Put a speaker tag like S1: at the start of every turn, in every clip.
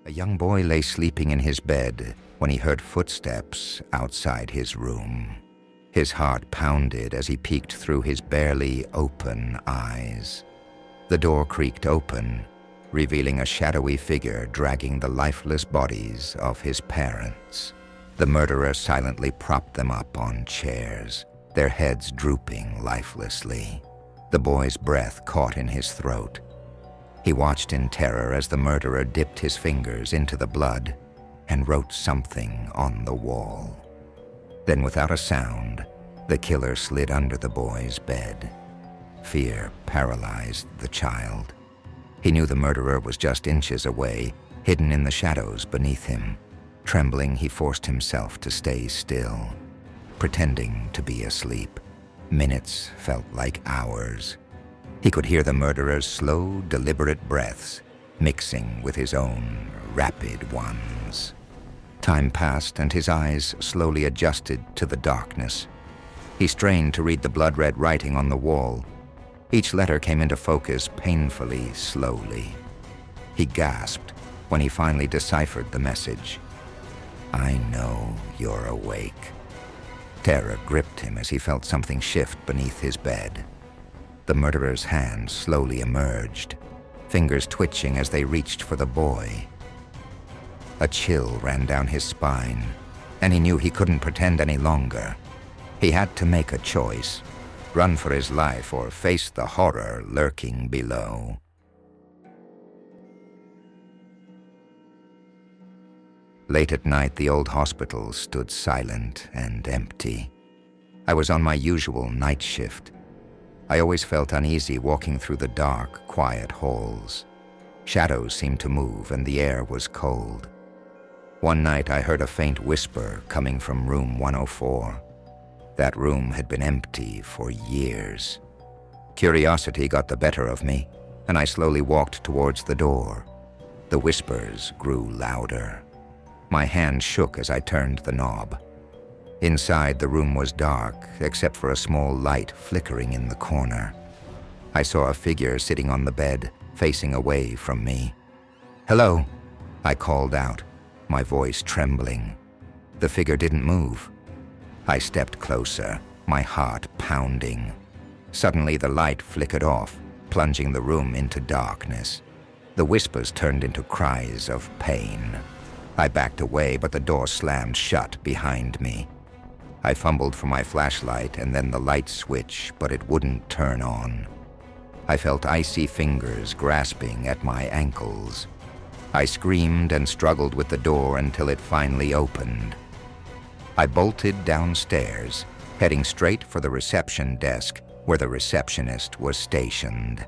S1: A young boy lay sleeping in his bed when he heard footsteps outside his room. His heart pounded as he peeked through his barely open eyes. The door creaked open, revealing a shadowy figure dragging the lifeless bodies of his parents. The murderer silently propped them up on chairs, their heads drooping lifelessly. The boy's breath caught in his throat. He watched in terror as the murderer dipped his fingers into the blood and wrote something on the wall. Then, without a sound, the killer slid under the boy's bed. Fear paralyzed the child. He knew the murderer was just inches away, hidden in the shadows beneath him. Trembling, he forced himself to stay still, pretending to be asleep. Minutes felt like hours. He could hear the murderer's slow, deliberate breaths mixing with his own rapid ones. Time passed and his eyes slowly adjusted to the darkness. He strained to read the blood-red writing on the wall. Each letter came into focus painfully slowly. He gasped when he finally deciphered the message. "I know you're awake." Terror gripped him as he felt something shift beneath his bed. The murderer's hand slowly emerged, fingers twitching as they reached for the boy. A chill ran down his spine, and he knew he couldn't pretend any longer. He had to make a choice, run for his life or face the horror lurking below. Late at night, the old hospital stood silent and empty. I was on my usual night shift. I always felt uneasy walking through the dark, quiet halls. Shadows seemed to move and the air was cold. One night I heard a faint whisper coming from room 104. That room had been empty for years. Curiosity got the better of me, and I slowly walked towards the door. The whispers grew louder. My hand shook as I turned the knob. Inside, the room was dark, except for a small light flickering in the corner. I saw a figure sitting on the bed, facing away from me. "Hello," I called out, my voice trembling. The figure didn't move. I stepped closer, my heart pounding. Suddenly, the light flickered off, plunging the room into darkness. The whispers turned into cries of pain. I backed away, but the door slammed shut behind me. I fumbled for my flashlight and then the light switch, but it wouldn't turn on. I felt icy fingers grasping at my ankles. I screamed and struggled with the door until it finally opened. I bolted downstairs, heading straight for the reception desk where the receptionist was stationed.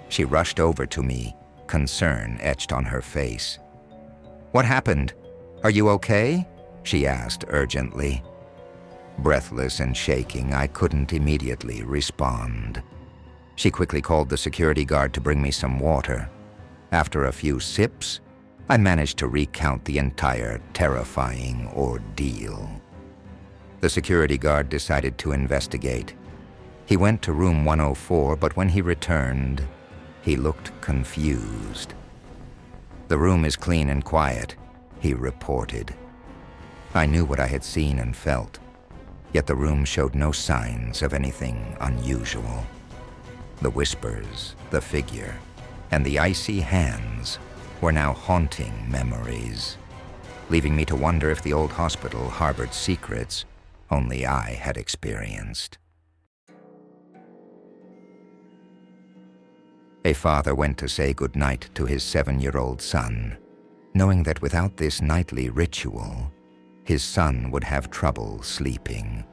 S1: She rushed over to me, concern etched on her face. "What happened? Are you okay?" she asked urgently. Breathless and shaking, I couldn't immediately respond. She quickly called the security guard to bring me some water. After a few sips, I managed to recount the entire terrifying ordeal. The security guard decided to investigate. He went to room 104, but when he returned, he looked confused. "The room is clean and quiet," he reported. I knew what I had seen and felt, yet the room showed no signs of anything unusual. The whispers, the figure, and the icy hands were now haunting memories, leaving me to wonder if the old hospital harbored secrets only I had experienced. A father went to say goodnight to his 7-year-old son, knowing that without this nightly ritual, his son would have trouble sleeping.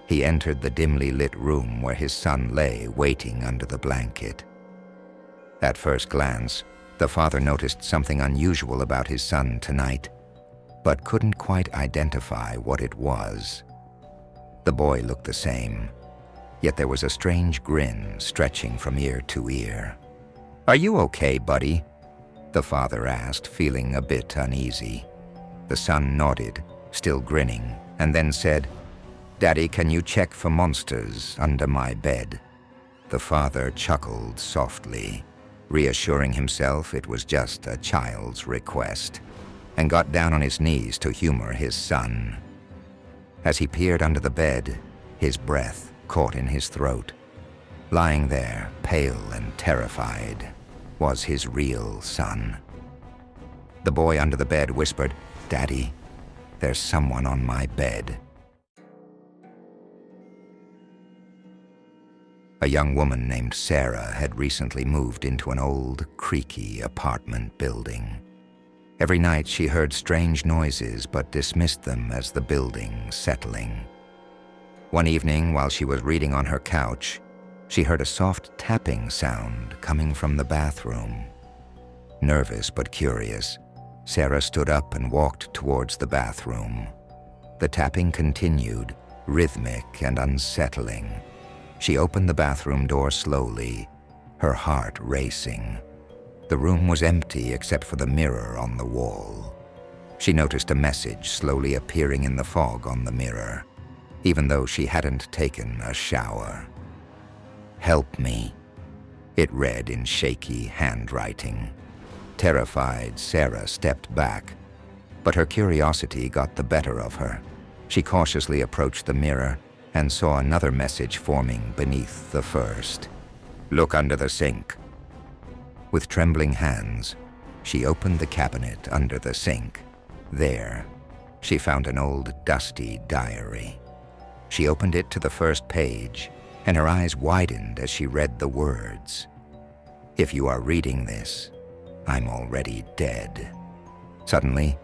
S1: He entered the dimly lit room where his son lay waiting under the blanket. At first glance, the father noticed something unusual about his son tonight, but couldn't quite identify what it was. The boy looked the same, yet there was a strange grin stretching from ear to ear. "Are you okay, buddy?" the father asked, feeling a bit uneasy. The son nodded, still grinning, and then said, "Daddy, can you check for monsters under my bed?" The father chuckled softly, reassuring himself it was just a child's request, and got down on his knees to humor his son. As he peered under the bed, his breath caught in his throat. Lying there, pale and terrified, was his real son. The boy under the bed whispered, "Daddy, there's someone on my bed." A young woman named Sarah had recently moved into an old, creaky apartment building. Every night she heard strange noises but dismissed them as the building settling. One evening, while she was reading on her couch, she heard a soft tapping sound coming from the bathroom. Nervous but curious, Sarah stood up and walked towards the bathroom. The tapping continued, rhythmic and unsettling. She opened the bathroom door slowly, her heart racing. The room was empty except for the mirror on the wall. She noticed a message slowly appearing in the fog on the mirror, even though she hadn't taken a shower. "Help me," it read in shaky handwriting. Terrified, Sarah stepped back, but her curiosity got the better of her. She cautiously approached the mirror and saw another message forming beneath the first. "Look under the sink." With trembling hands, she opened the cabinet under the sink. There, she found an old, dusty diary. She opened it to the first page, and her eyes widened as she read the words. "If you are reading this, I'm already dead." Suddenly,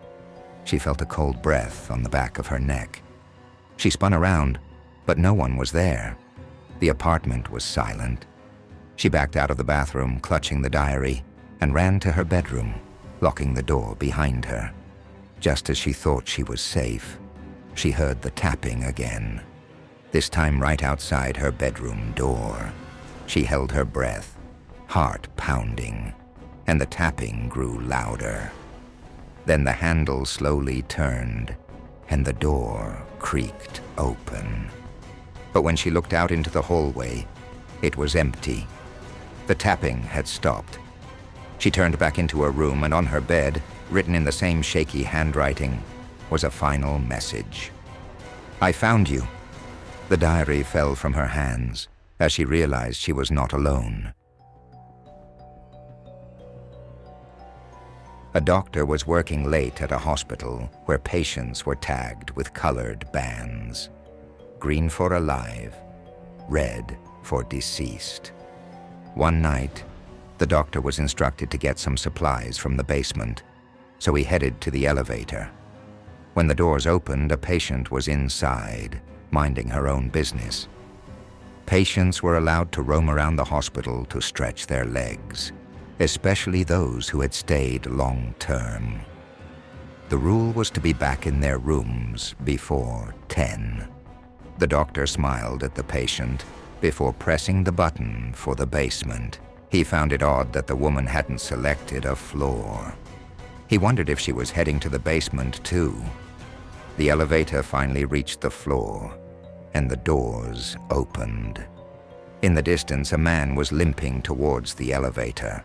S1: she felt a cold breath on the back of her neck. She spun around, but no one was there. The apartment was silent. She backed out of the bathroom, clutching the diary, and ran to her bedroom, locking the door behind her. Just as she thought she was safe, she heard the tapping again, this time right outside her bedroom door. She held her breath, heart pounding, and the tapping grew louder. Then the handle slowly turned, and the door creaked open. But when she looked out into the hallway, it was empty. The tapping had stopped. She turned back into her room, and on her bed, written in the same shaky handwriting, was a final message. "I found you." The diary fell from her hands as she realized she was not alone. A doctor was working late at a hospital where patients were tagged with colored bands. Green for alive, red for deceased. One night, the doctor was instructed to get some supplies from the basement, so he headed to the elevator. When the doors opened, a patient was inside, minding her own business. Patients were allowed to roam around the hospital to stretch their legs, especially those who had stayed long-term. The rule was to be back in their rooms before 10. The doctor smiled at the patient before pressing the button for the basement. He found it odd that the woman hadn't selected a floor. He wondered if she was heading to the basement too. The elevator finally reached the floor, and the doors opened. In the distance, a man was limping towards the elevator.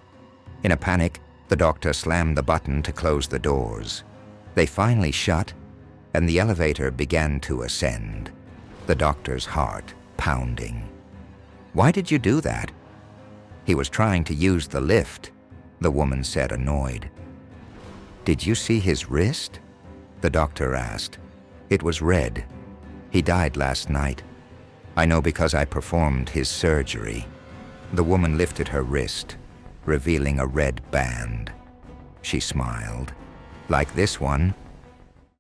S1: In a panic, the doctor slammed the button to close the doors. They finally shut, and the elevator began to ascend, the doctor's heart pounding. "Why did you do that?" "He was trying to use the lift," the woman said, annoyed. "Did you see his wrist?" the doctor asked. "It was red. He died last night. I know because I performed his surgery." The woman lifted her wrist, revealing a red band. She smiled. "Like this one?"